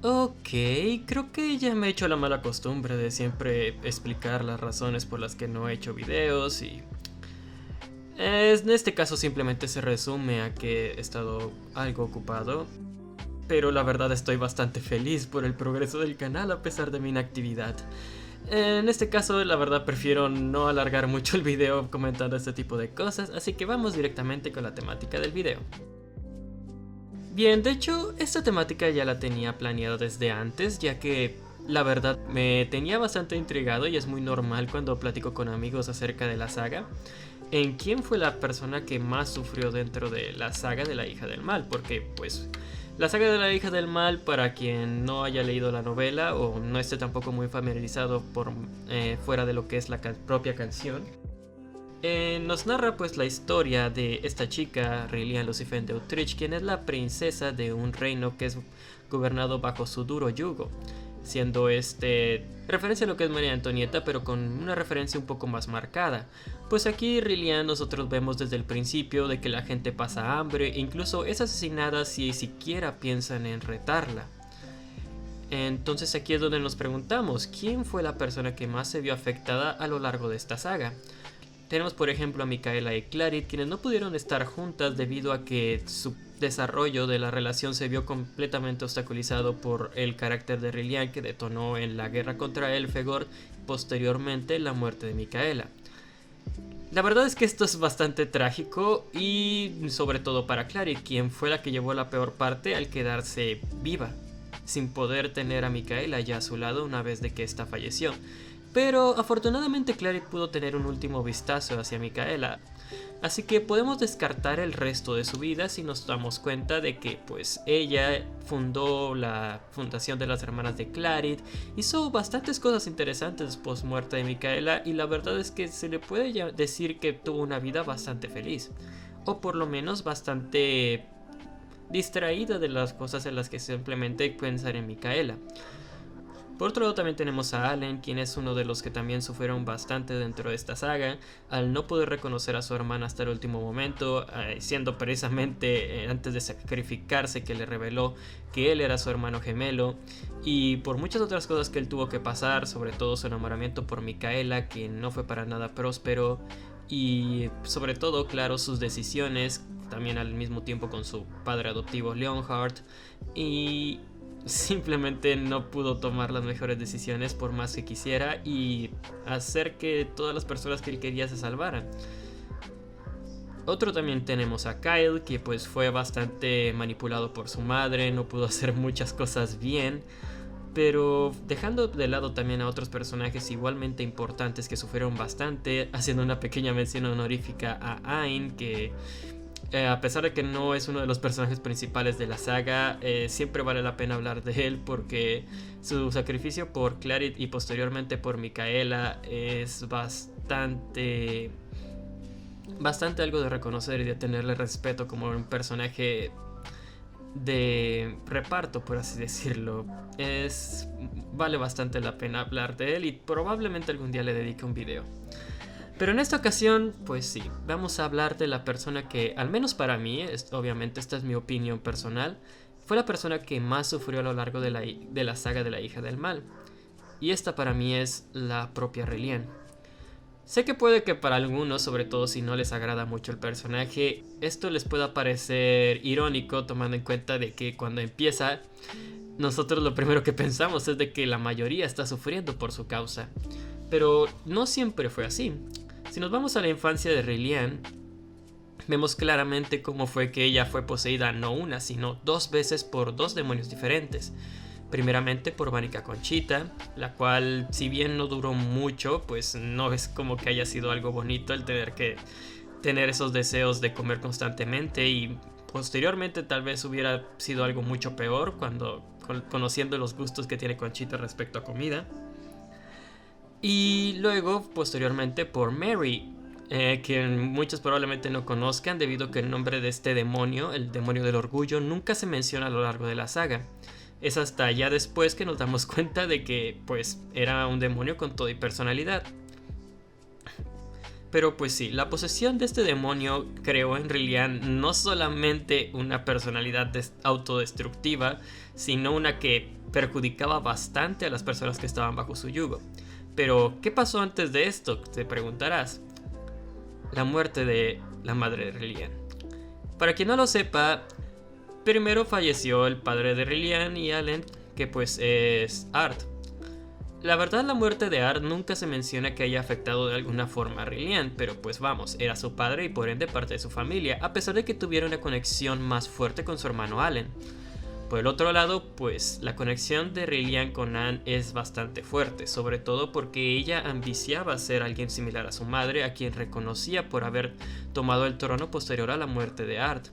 Ok, creo que ya me he hecho la mala costumbre de siempre explicar las razones por las que no he hecho videos y en este caso simplemente se resume a que he estado algo ocupado, pero la verdad estoy bastante feliz por el progreso del canal a pesar de mi inactividad. En este caso la verdad prefiero no alargar mucho el video comentando este tipo de cosas, así que vamos directamente con la temática del video. Bien, de hecho, esta temática ya la tenía planeada desde antes, ya que la verdad me tenía bastante intrigado y es muy normal cuando platico con amigos acerca de la saga, en quién fue la persona que más sufrió dentro de la saga de la hija del mal, porque pues la saga de la hija del mal, para quien no haya leído la novela o no esté tampoco muy familiarizado por fuera de lo que es la propia canción, nos narra pues la historia de esta chica, Rillian Lucifer de Utrecht, quien es la princesa de un reino que es gobernado bajo su duro yugo, siendo referencia a lo que es María Antonieta, pero con una referencia un poco más marcada. Pues aquí Rillian nosotros vemos desde el principio de que la gente pasa hambre e incluso es asesinada si siquiera piensan en retarla. Entonces aquí es donde nos preguntamos, ¿quién fue la persona que más se vio afectada a lo largo de esta saga? Tenemos por ejemplo a Micaela y Clarit, quienes no pudieron estar juntas debido a que su desarrollo de la relación se vio completamente obstaculizado por el carácter de Rillian, que detonó en la guerra contra Elfegor y posteriormente la muerte de Micaela. La verdad es que esto es bastante trágico y sobre todo para Clarit, quien fue la que llevó la peor parte al quedarse viva, sin poder tener a Micaela ya a su lado una vez de que ésta falleció. Pero afortunadamente Clarit pudo tener un último vistazo hacia Micaela, así que podemos descartar el resto de su vida si nos damos cuenta de que pues ella fundó la fundación de las hermanas de Clarit, hizo bastantes cosas interesantes después muerte de Micaela y la verdad es que se le puede decir que tuvo una vida bastante feliz, o por lo menos bastante distraída de las cosas en las que simplemente pensar en Micaela. Por otro lado también tenemos a Allen, quien es uno de los que también sufrieron bastante dentro de esta saga, al no poder reconocer a su hermana hasta el último momento, siendo precisamente antes de sacrificarse que le reveló que él era su hermano gemelo, y por muchas otras cosas que él tuvo que pasar, sobre todo su enamoramiento por Micaela, que no fue para nada próspero, y sobre todo, claro, sus decisiones, también al mismo tiempo con su padre adoptivo Leonhard, y simplemente no pudo tomar las mejores decisiones por más que quisiera y hacer que todas las personas que él quería se salvaran. Otro también tenemos a Kyle, que pues fue bastante manipulado por su madre, no pudo hacer muchas cosas bien, pero dejando de lado también a otros personajes igualmente importantes que sufrieron bastante, haciendo una pequeña mención honorífica a Ain, que a pesar de que no es uno de los personajes principales de la saga, siempre vale la pena hablar de él porque su sacrificio por Clarit y posteriormente por Micaela es bastante algo de reconocer y de tenerle respeto como un personaje de reparto, por así decirlo. Vale bastante la pena hablar de él y probablemente algún día le dedique un video. Pero en esta ocasión, pues sí, vamos a hablar de la persona que, al menos para mí, obviamente esta es mi opinión personal, fue la persona que más sufrió a lo largo de la saga de la hija del mal. Y esta para mí es la propia Rillian. Sé que puede que para algunos, sobre todo si no les agrada mucho el personaje, esto les pueda parecer irónico tomando en cuenta de que cuando empieza, nosotros lo primero que pensamos es de que la mayoría está sufriendo por su causa. Pero no siempre fue así. Si nos vamos a la infancia de Rillian, vemos claramente cómo fue que ella fue poseída no una, sino 2 veces por 2 demonios diferentes. Primeramente por Vánica Conchita, la cual si bien no duró mucho, pues no es como que haya sido algo bonito el tener que tener esos deseos de comer constantemente, y posteriormente tal vez hubiera sido algo mucho peor cuando conociendo los gustos que tiene Conchita respecto a comida. Y luego, posteriormente, por Mary, que muchos probablemente no conozcan debido a que el nombre de este demonio, el demonio del orgullo, nunca se menciona a lo largo de la saga. Es hasta ya después que nos damos cuenta de que pues era un demonio con todo y personalidad. Pero pues sí, la posesión de este demonio creó en Rillian no solamente una personalidad autodestructiva, sino una que perjudicaba bastante a las personas que estaban bajo su yugo. Pero, ¿qué pasó antes de esto? Te preguntarás. La muerte de la madre de Rillian. Para quien no lo sepa, primero falleció el padre de Rillian y Allen, que pues es Art. La verdad, la muerte de Art nunca se menciona que haya afectado de alguna forma a Rillian, pero pues vamos, era su padre y por ende parte de su familia, a pesar de que tuviera una conexión más fuerte con su hermano Allen. Por el otro lado, pues la conexión de Rillian con Anne es bastante fuerte, sobre todo porque ella ambiciaba ser alguien similar a su madre, a quien reconocía por haber tomado el trono posterior a la muerte de Art.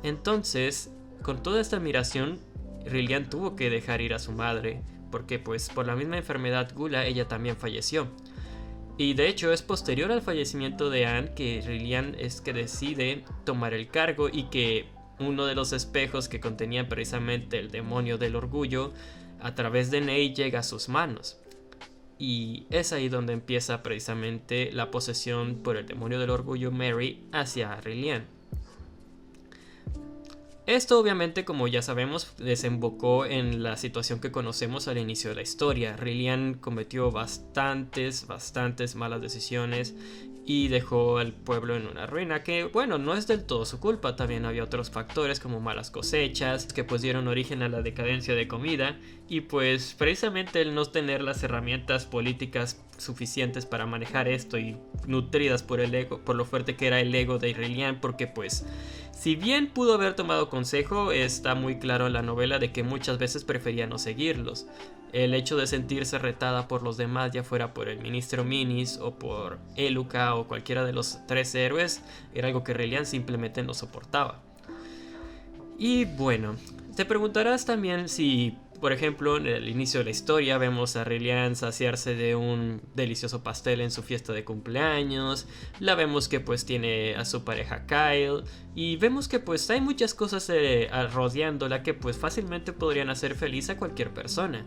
Entonces, con toda esta admiración, Rillian tuvo que dejar ir a su madre, porque pues por la misma enfermedad gula ella también falleció. Y de hecho es posterior al fallecimiento de Anne que Rillian es que decide tomar el cargo y que uno de los espejos que contenían precisamente el demonio del orgullo a través de Ney llega a sus manos. Y es ahí donde empieza precisamente la posesión por el demonio del orgullo Mary hacia Rillian. Esto obviamente, como ya sabemos, desembocó en la situación que conocemos al inicio de la historia. Rillian cometió bastantes malas decisiones y dejó al pueblo en una ruina que, bueno, no es del todo su culpa. También había otros factores como malas cosechas que pues dieron origen a la decadencia de comida y pues precisamente el no tener las herramientas políticas suficientes para manejar esto y nutridas por el ego, por lo fuerte que era el ego de Rillian, porque pues si bien pudo haber tomado consejo, está muy claro en la novela de que muchas veces prefería no seguirlos. El hecho de sentirse retada por los demás, ya fuera por el ministro Minis o por Eluca o cualquiera de los tres héroes, era algo que Rillian simplemente no soportaba. Y bueno, te preguntarás también si, por ejemplo, en el inicio de la historia vemos a Rillian saciarse de un delicioso pastel en su fiesta de cumpleaños. La vemos que pues tiene a su pareja Kyle. Y vemos que pues hay muchas cosas rodeándola que pues fácilmente podrían hacer feliz a cualquier persona.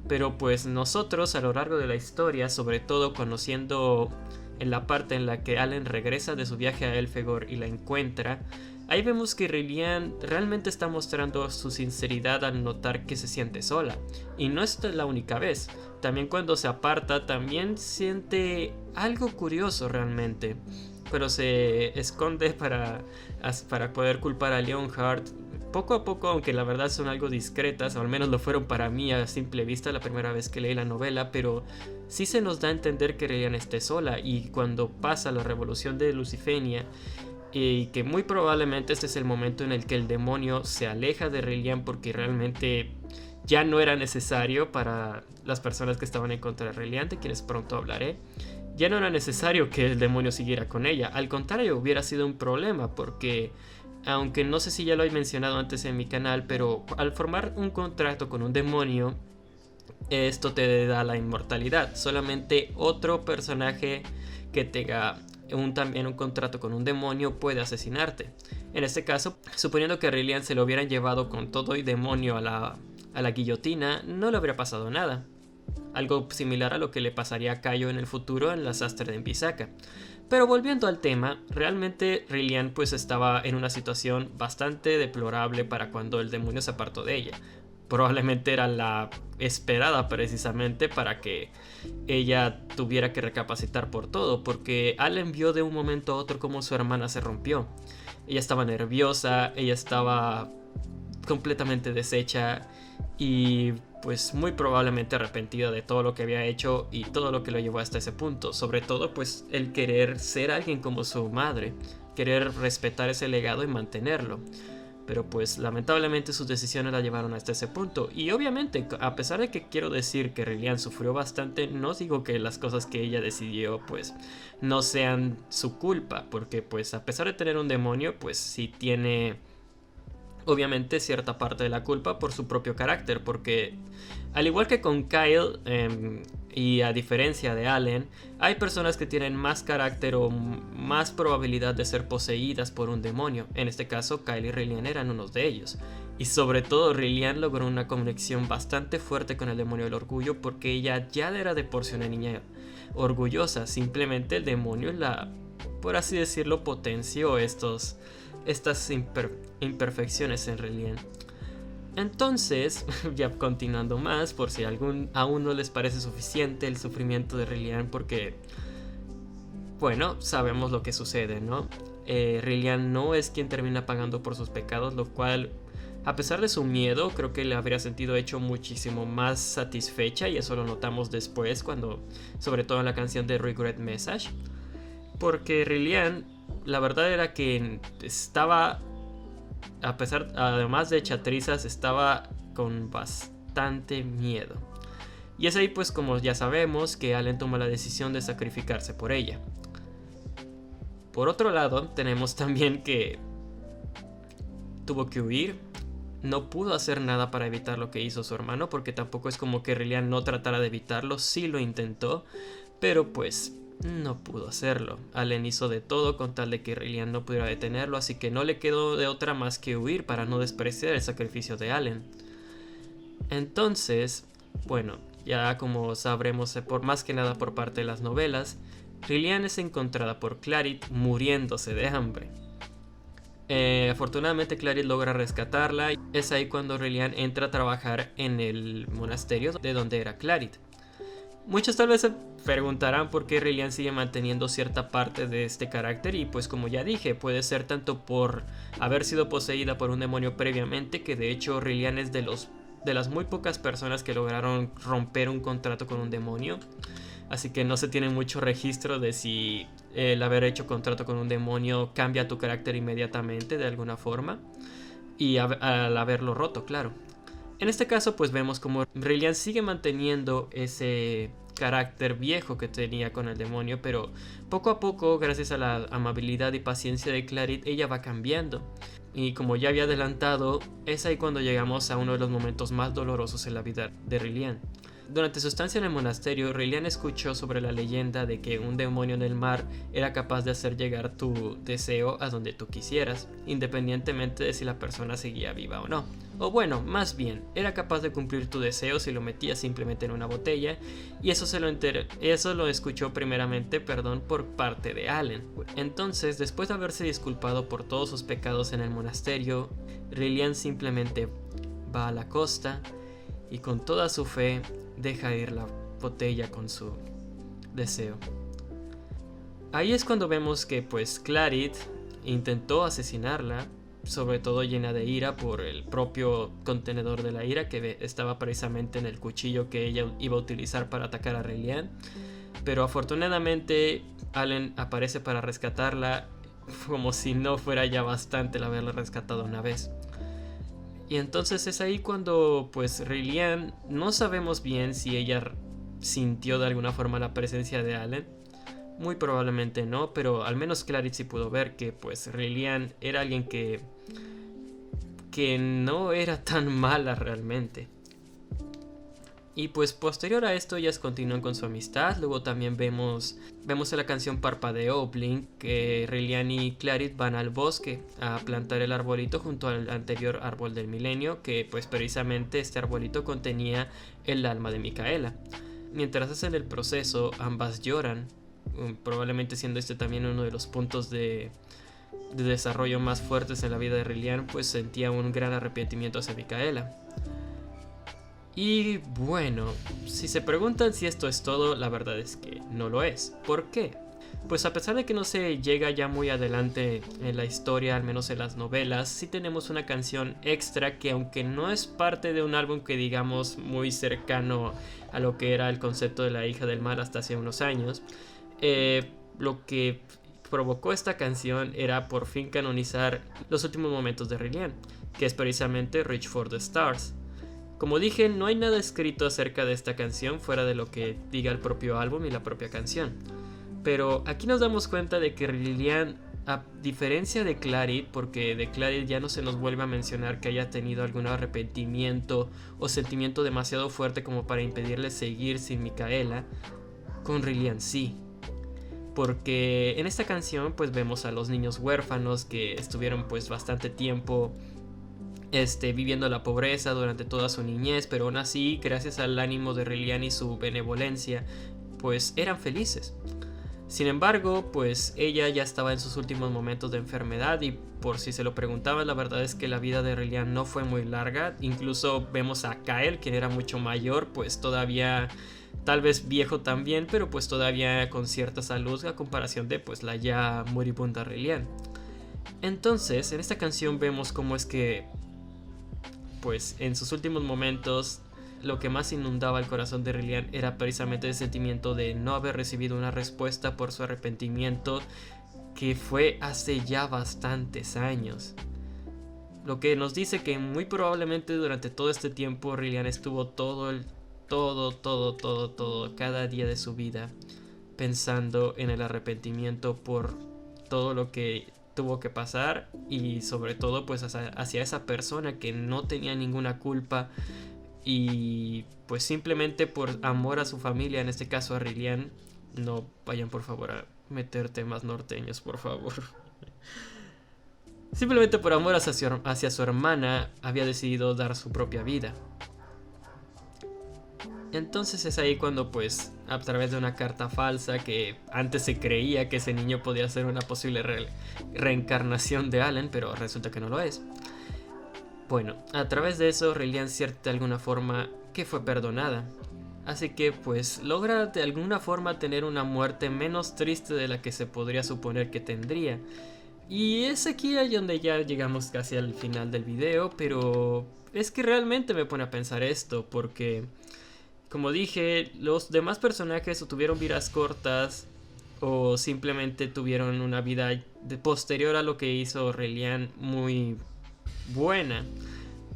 Pero pues nosotros a lo largo de la historia, sobre todo conociendo en la parte en la que Allen regresa de su viaje a Elfegor y la encuentra, ahí vemos que Rillian realmente está mostrando su sinceridad al notar que se siente sola. Y no es la única vez. También cuando se aparta, también siente algo curioso realmente. Pero se esconde para poder culpar a Leonhard. Poco a poco, aunque la verdad son algo discretas, o al menos lo fueron para mí a simple vista la primera vez que leí la novela, pero sí se nos da a entender que Rillian esté sola. Y cuando pasa la revolución de Lucifenia, y que muy probablemente este es el momento en el que el demonio se aleja de Rillian porque realmente ya no era necesario para las personas que estaban en contra de Rillian, de quienes pronto hablaré. Ya no era necesario que el demonio siguiera con ella, al contrario, hubiera sido un problema porque, aunque no sé si ya lo he mencionado antes en mi canal, pero al formar un contrato con un demonio, esto te da la inmortalidad. Solamente otro personaje que tenga también un contrato con un demonio puede asesinarte. En este caso, suponiendo que a Rillian se lo hubieran llevado con todo y demonio a la guillotina, no le habría pasado nada. Algo similar a lo que le pasaría a Cayo en el futuro en la sastre de Empizaka. Pero volviendo al tema, realmente Rillian pues estaba en una situación bastante deplorable para cuando el demonio se apartó de ella. Probablemente era la esperada precisamente para que ella tuviera que recapacitar por todo, porque Allen vio de un momento a otro cómo su hermana se rompió. Ella estaba nerviosa, ella estaba completamente deshecha y pues muy probablemente arrepentida de todo lo que había hecho y todo lo que lo llevó hasta ese punto. Sobre todo pues el querer ser alguien como su madre, querer respetar ese legado y mantenerlo. Pero pues lamentablemente sus decisiones la llevaron hasta ese punto. Y obviamente, a pesar de que quiero decir que Rillian sufrió bastante, no digo que las cosas que ella decidió pues no sean su culpa. Porque pues a pesar de tener un demonio, pues sí tiene obviamente cierta parte de la culpa por su propio carácter. Porque al igual que con Kyle, y a diferencia de Allen, hay personas que tienen más carácter o más probabilidad de ser poseídas por un demonio. En este caso, Kyle y Rillian eran unos de ellos. Y sobre todo, Rillian logró una conexión bastante fuerte con el demonio del orgullo porque ella ya era de por sí una niña orgullosa, simplemente el demonio por así decirlo, potenció estas imperfecciones en Rillian. Entonces, ya continuando más, por si aún no les parece suficiente el sufrimiento de Rillian, porque, bueno, sabemos lo que sucede, ¿no? Rillian no es quien termina pagando por sus pecados, lo cual, a pesar de su miedo, creo que le habría sentido hecho muchísimo más satisfecha, y eso lo notamos después, sobre todo en la canción de Regret Message, porque Rillian, la verdad era que estaba, además de hechizas, estaba con bastante miedo. Y es ahí, pues, como ya sabemos, que Allen toma la decisión de sacrificarse por ella. Por otro lado, tenemos también que tuvo que huir. No pudo hacer nada para evitar lo que hizo su hermano, porque tampoco es como que Rillian no tratara de evitarlo, sí lo intentó, pero pues no pudo hacerlo. Allen hizo de todo con tal de que Rillian no pudiera detenerlo, así que no le quedó de otra más que huir para no despreciar el sacrificio de Allen. Entonces, bueno, ya como sabremos más que nada por parte de las novelas, Rillian es encontrada por Clarit muriéndose de hambre. Afortunadamente Clarit logra rescatarla. Es ahí cuando Rillian entra a trabajar en el monasterio de donde era Clarit. Muchos tal vez se preguntarán por qué Rillian sigue manteniendo cierta parte de este carácter, y pues como ya dije, puede ser tanto por haber sido poseída por un demonio previamente, que de hecho Rillian es de las muy pocas personas que lograron romper un contrato con un demonio, así que no se tiene mucho registro de si el haber hecho contrato con un demonio cambia tu carácter inmediatamente de alguna forma, y al haberlo roto, claro. En este caso pues vemos como Rillian sigue manteniendo ese carácter viejo que tenía con el demonio, pero poco a poco, gracias a la amabilidad y paciencia de Clarit, ella va cambiando. Y como ya había adelantado, es ahí cuando llegamos a uno de los momentos más dolorosos en la vida de Rillian. Durante su estancia en el monasterio, Rillian escuchó sobre la leyenda de que un demonio en el mar era capaz de hacer llegar tu deseo a donde tú quisieras, independientemente de si la persona seguía viva o no. O bueno, más bien, era capaz de cumplir tu deseo si lo metías simplemente en una botella, y eso lo escuchó primeramente, por parte de Allen. Entonces, después de haberse disculpado por todos sus pecados en el monasterio, Rillian simplemente va a la costa y con toda su fe deja ir la botella con su deseo. Ahí es cuando vemos que pues Clarit intentó asesinarla, sobre todo llena de ira por el propio contenedor de la ira que estaba precisamente en el cuchillo que ella iba a utilizar para atacar a Rillian, pero afortunadamente Allen aparece para rescatarla, como si no fuera ya bastante el haberla rescatado una vez. Y entonces es ahí cuando pues Rillian, no sabemos bien si ella sintió de alguna forma la presencia de Allen, muy probablemente no, pero al menos Clarit sí pudo ver que pues Rillian era alguien que no era tan mala realmente. Y pues posterior a esto ellas continúan con su amistad. Luego también vemos en la canción Parpadeo Blink que Rillian y Clarit van al bosque a plantar el arbolito junto al anterior árbol del milenio, que pues precisamente este arbolito contenía el alma de Micaela. Mientras hacen el proceso, ambas lloran, probablemente siendo este también uno de los puntos de desarrollo más fuertes en la vida de Rillian, pues sentía un gran arrepentimiento hacia Micaela. Y bueno, si se preguntan si esto es todo, la verdad es que no lo es. ¿Por qué? Pues a pesar de que no se llega ya muy adelante en la historia, al menos en las novelas, sí tenemos una canción extra que, aunque no es parte de un álbum que digamos muy cercano a lo que era el concepto de la hija del mal hasta hace unos años, lo que provocó esta canción era por fin canonizar los últimos momentos de Rillian, que es precisamente Reach for the Stars. Como dije, no hay nada escrito acerca de esta canción fuera de lo que diga el propio álbum y la propia canción. Pero aquí nos damos cuenta de que Rillian, a diferencia de Clarit, porque de Clarit ya no se nos vuelve a mencionar que haya tenido algún arrepentimiento o sentimiento demasiado fuerte como para impedirle seguir sin Micaela, con Rillian sí. Porque en esta canción pues vemos a los niños huérfanos que estuvieron pues bastante tiempo viviendo la pobreza durante toda su niñez, pero aún así, gracias al ánimo de Rillian y su benevolencia, pues eran felices. Sin embargo, pues ella ya estaba en sus últimos momentos de enfermedad y por si se lo preguntaban, la verdad es que la vida de Rillian no fue muy larga. Incluso vemos a Kyle, quien era mucho mayor, pues todavía tal vez viejo también, pero pues todavía con cierta salud a comparación de pues la ya moribunda Rillian. Entonces, en esta canción vemos cómo es que pues en sus últimos momentos lo que más inundaba el corazón de Rillian era precisamente el sentimiento de no haber recibido una respuesta por su arrepentimiento, que fue hace ya bastantes años. Lo que nos dice que muy probablemente durante todo este tiempo Rillian estuvo todo, cada día de su vida pensando en el arrepentimiento por todo lo que tuvo que pasar y sobre todo pues hacia esa persona que no tenía ninguna culpa y pues simplemente por amor a su familia, en este caso a Rillian. No vayan por favor a meter temas norteños, por favor. Simplemente por amor hacia su hermana había decidido dar su propia vida. Entonces es ahí cuando pues a través de una carta falsa, que antes se creía que ese niño podía ser una posible reencarnación de Allen, pero resulta que no lo es. Bueno, a través de eso Rillian siente de alguna forma que fue perdonada. Así que pues logra de alguna forma tener una muerte menos triste de la que se podría suponer que tendría. Y es aquí donde ya llegamos casi al final del video, pero es que realmente me pone a pensar esto, porque como dije, los demás personajes o tuvieron vidas cortas o simplemente tuvieron una vida posterior a lo que hizo Rillian muy buena.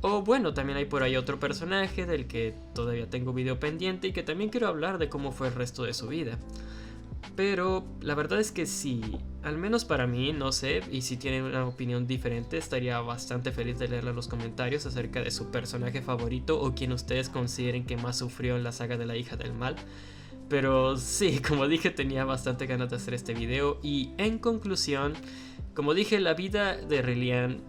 O bueno, también hay por ahí otro personaje del que todavía tengo video pendiente y que también quiero hablar de cómo fue el resto de su vida. Pero la verdad es que sí, al menos para mí, no sé, y si tienen una opinión diferente, estaría bastante feliz de leerla en los comentarios acerca de su personaje favorito o quien ustedes consideren que más sufrió en la saga de la hija del mal. Pero sí, como dije, tenía bastante ganas de hacer este video y en conclusión, como dije, la vida de Rillian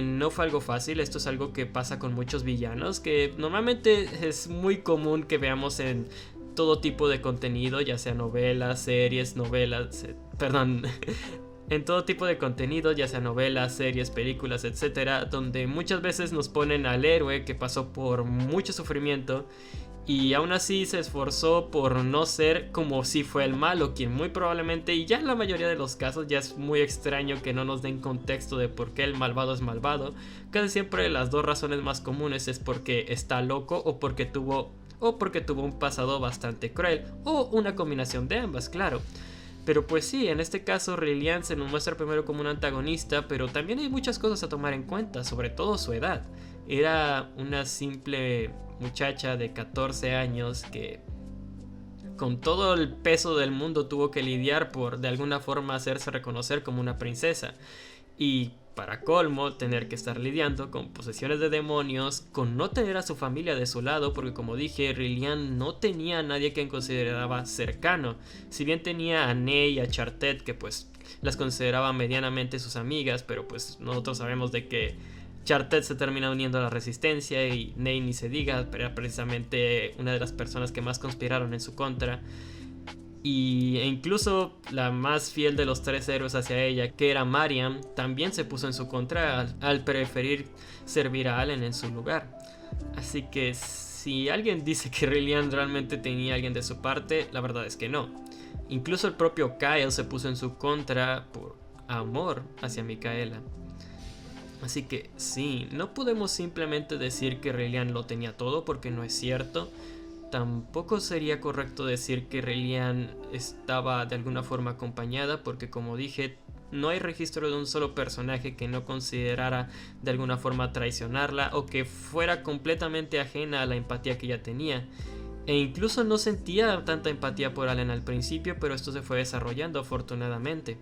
no fue algo fácil. Esto es algo que pasa con muchos villanos, que normalmente es muy común que veamos en todo tipo de contenido, ya sea novelas, series, en todo tipo de contenido, ya sea novelas, series, películas, etcétera, donde muchas veces nos ponen al héroe que pasó por mucho sufrimiento y aún así se esforzó por no ser como si fue el malo, quien muy probablemente, y ya en la mayoría de los casos ya es muy extraño que no nos den contexto de por qué el malvado es malvado. Casi siempre las dos razones más comunes es porque está loco o porque tuvo un pasado bastante cruel, o una combinación de ambas, claro. Pero pues sí, en este caso Rillian se nos muestra primero como un antagonista, pero también hay muchas cosas a tomar en cuenta, sobre todo su edad. Era una simple muchacha de 14 años que con todo el peso del mundo tuvo que lidiar por de alguna forma hacerse reconocer como una princesa. Y para colmo, tener que estar lidiando con posesiones de demonios, con no tener a su familia de su lado, porque como dije, Rillian no tenía a nadie que consideraba cercano. Si bien tenía a Ney y a Chartet, que pues las consideraba medianamente sus amigas, pero pues nosotros sabemos de que Chartet se termina uniendo a la resistencia y Ney ni se diga, era precisamente una de las personas que más conspiraron en su contra. E incluso la más fiel de los tres héroes hacia ella, que era Mariam, también se puso en su contra al preferir servir a Allen en su lugar. Así que si alguien dice que Rillian realmente tenía a alguien de su parte, la verdad es que no. Incluso el propio Kyle se puso en su contra por amor hacia Micaela. Así que sí, no podemos simplemente decir que Rillian lo tenía todo, porque no es cierto. Tampoco sería correcto decir que Rillian estaba de alguna forma acompañada, porque como dije, no hay registro de un solo personaje que no considerara de alguna forma traicionarla o que fuera completamente ajena a la empatía que ella tenía. E incluso no sentía tanta empatía por Allen al principio, pero esto se fue desarrollando afortunadamente.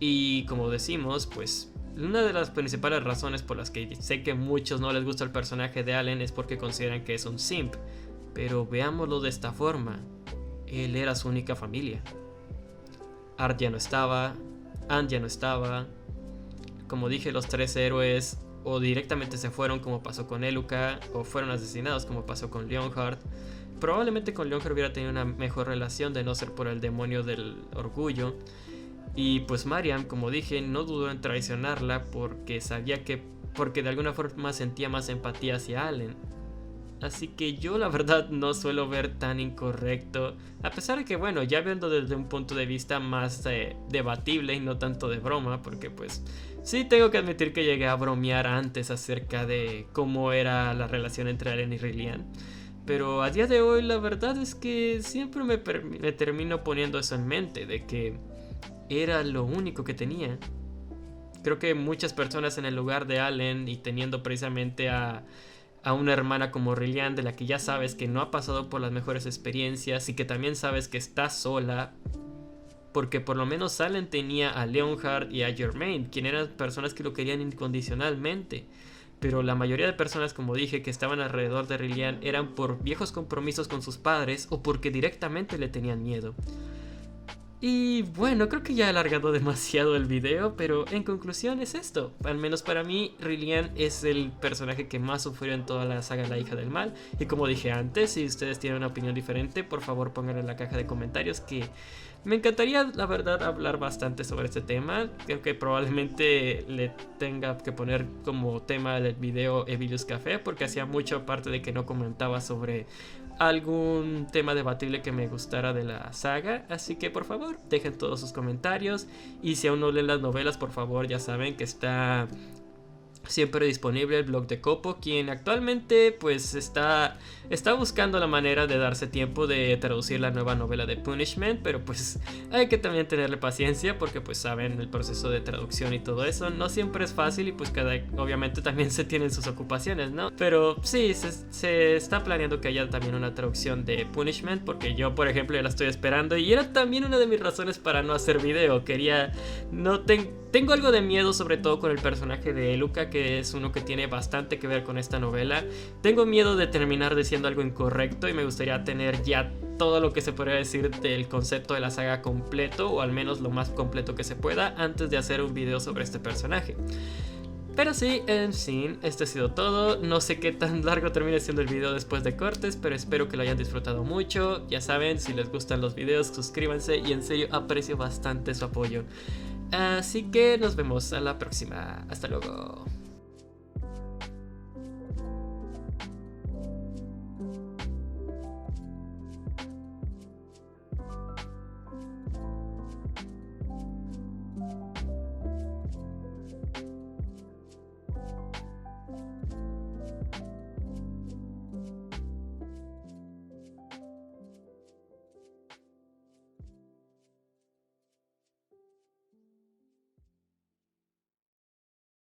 Y como decimos, pues una de las principales razones por las que sé que a muchos no les gusta el personaje de Allen es porque consideran que es un simp. Pero veámoslo de esta forma, él era su única familia. Art ya no estaba, Ant ya no estaba. Como dije, los tres héroes o directamente se fueron como pasó con Eluka, o fueron asesinados como pasó con Leonhard. probablemente con Leonhard hubiera tenido una mejor relación de no ser por el demonio del orgullo. Y pues Mariam, como dije, no dudó en traicionarla porque sabía que... porque de alguna forma sentía más empatía hacia Allen. Así que yo la verdad no suelo ver tan incorrecto, a pesar de que bueno, ya viendo desde un punto de vista más debatible y no tanto de broma, porque pues sí tengo que admitir que llegué a bromear antes acerca de cómo era la relación entre Allen y Rillian. Pero a día de hoy la verdad es que siempre me termino poniendo eso en mente, de que era lo único que tenía. Creo que muchas personas en el lugar de Allen y teniendo precisamente a una hermana como Rillian, de la que ya sabes que no ha pasado por las mejores experiencias y que también sabes que está sola, porque por lo menos Allen tenía a Leonhard y a Germaine, quien eran personas que lo querían incondicionalmente. Pero la mayoría de personas, como dije, que estaban alrededor de Rillian eran por viejos compromisos con sus padres o porque directamente le tenían miedo. Y bueno, creo que ya he alargado demasiado el video, pero en conclusión es esto. Al menos para mí, Rillian es el personaje que más sufrió en toda la saga La Hija del Mal. Y como dije antes, si ustedes tienen una opinión diferente, por favor pónganla en la caja de comentarios, que me encantaría, la verdad, hablar bastante sobre este tema. Creo que probablemente le tenga que poner como tema del video Evilius Café, porque hacía mucho parte de que no comentaba sobre algún tema debatible que me gustara de la saga. Así que por favor dejen todos sus comentarios, y si aún no leen las novelas, por favor ya saben que está siempre disponible el blog de Copo, quien actualmente pues está buscando la manera de darse tiempo de traducir la nueva novela de Punishment, pero pues hay que también tenerle paciencia porque pues saben, el proceso de traducción y todo eso no siempre es fácil, y pues obviamente también se tienen sus ocupaciones, ¿no? Pero sí, se está planeando que haya también una traducción de Punishment, porque yo por ejemplo ya la estoy esperando, y era también una de mis razones para no hacer video. Tengo algo de miedo, sobre todo con el personaje de Luca, que es uno que tiene bastante que ver con esta novela. Tengo miedo de terminar diciendo algo incorrecto, y me gustaría tener ya todo lo que se podría decir del concepto de la saga completo, o al menos lo más completo que se pueda, antes de hacer un video sobre este personaje. Pero sí, en fin, esto ha sido todo. No sé qué tan largo termine siendo el video después de cortes, pero espero que lo hayan disfrutado mucho. Ya saben, si les gustan los videos, suscríbanse, y en serio aprecio bastante su apoyo. Así que nos vemos a la próxima. Hasta luego.